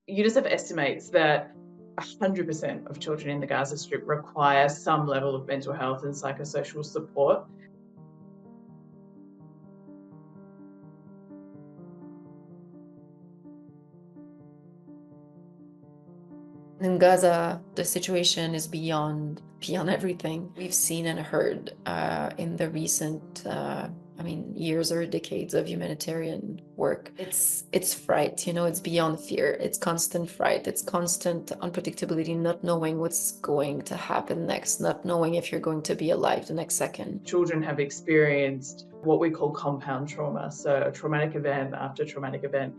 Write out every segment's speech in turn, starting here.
UNICEF estimates that 100% of children in the Gaza Strip require some level of mental health and psychosocial support. In Gaza, the situation is beyond everything we've seen and heard in the recent, years or decades of humanitarian work. It's fright, it's beyond fear. It's constant fright. It's constant unpredictability, not knowing what's going to happen next, not knowing if you're going to be alive the next second. Children have experienced what we call compound trauma, so a traumatic event after traumatic event.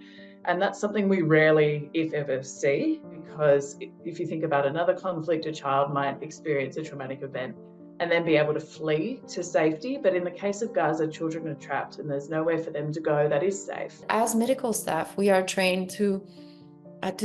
And that's something we rarely, if ever, see, because if you think about another conflict, a child might experience a traumatic event and then be able to flee to safety. But in the case of Gaza, children are trapped and there's nowhere for them to go that is safe. As medical staff, we are trained to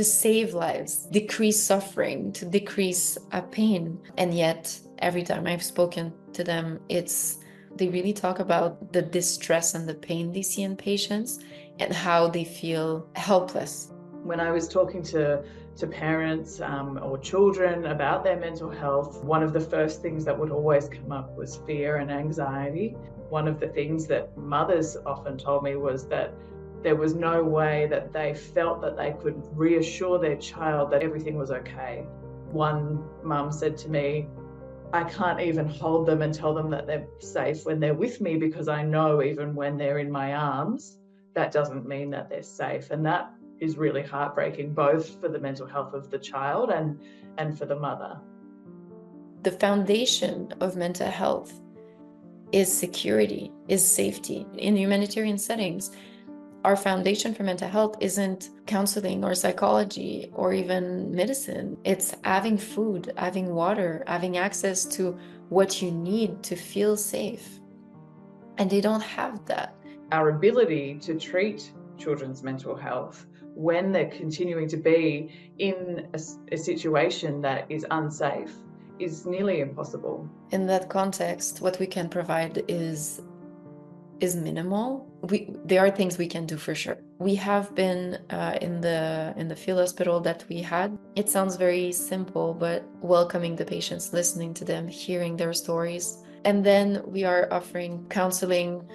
save lives, decrease suffering, to decrease pain. And yet, every time I've spoken to them, they really talk about the distress and the pain they see in patients and how they feel helpless. When I was talking to parents or children about their mental health, one of the first things that would always come up was fear and anxiety. One of the things that mothers often told me was that there was no way that they felt that they could reassure their child that everything was okay. One mum said to me, I can't even hold them and tell them that they're safe when they're with me, because I know even when they're in my arms, that doesn't mean that they're safe. And that is really heartbreaking, both for the mental health of the child and for the mother. The foundation of mental health is security, is safety. In humanitarian settings, our foundation for mental health isn't counseling or psychology or even medicine. It's having food, having water, having access to what you need to feel safe. And they don't have that. Our ability to treat children's mental health when they're continuing to be in a situation that is unsafe is nearly impossible. In that context, what we can provide is minimal. There are things we can do for sure. We have been in the field hospital that we had. It sounds very simple, but welcoming the patients, listening to them, hearing their stories. And then we are offering counseling,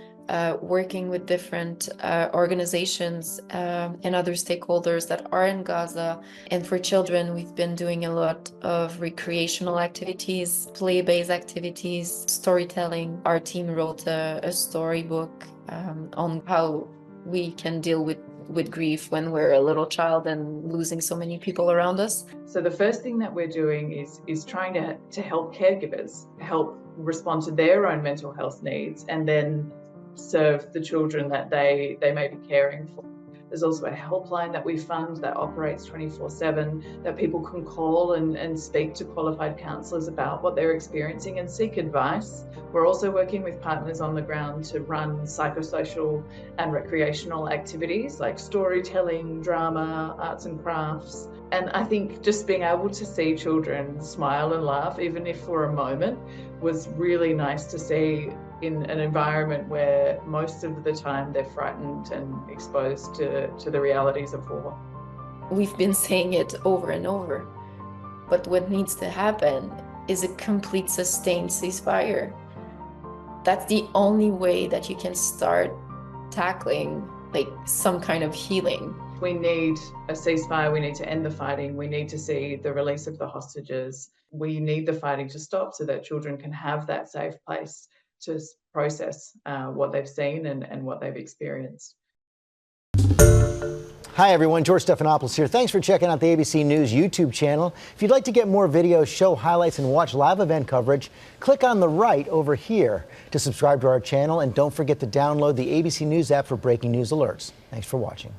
working with different organizations and other stakeholders that are in Gaza. And for children, we've been doing a lot of recreational activities, play-based activities, storytelling. Our team wrote a storybook on how we can deal with grief when we're a little child and losing so many people around us. So the first thing that we're doing is trying to help caregivers help respond to their own mental health needs and then serve the children that they may be caring for. There's also a helpline that we fund that operates 24/7 that people can call and speak to qualified counsellors about what they're experiencing and seek advice. We're also working with partners on the ground to run psychosocial and recreational activities like storytelling, drama, arts and crafts. And I think just being able to see children smile and laugh, even if for a moment, was really nice to see in an environment where most of the time they're frightened and exposed to the realities of war. We've been saying it over and over, but what needs to happen is a complete sustained ceasefire. That's the only way that you can start tackling some kind of healing. We need a ceasefire, we need to end the fighting, we need to see the release of the hostages. We need the fighting to stop so that children can have that safe place to process what they've seen and what they've experienced. Hi everyone, George Stephanopoulos here. Thanks for checking out the ABC News YouTube channel. If you'd like to get more videos, show highlights, and watch live event coverage, click on the right over here to subscribe to our channel, and don't forget to download the ABC News app for breaking news alerts. Thanks for watching.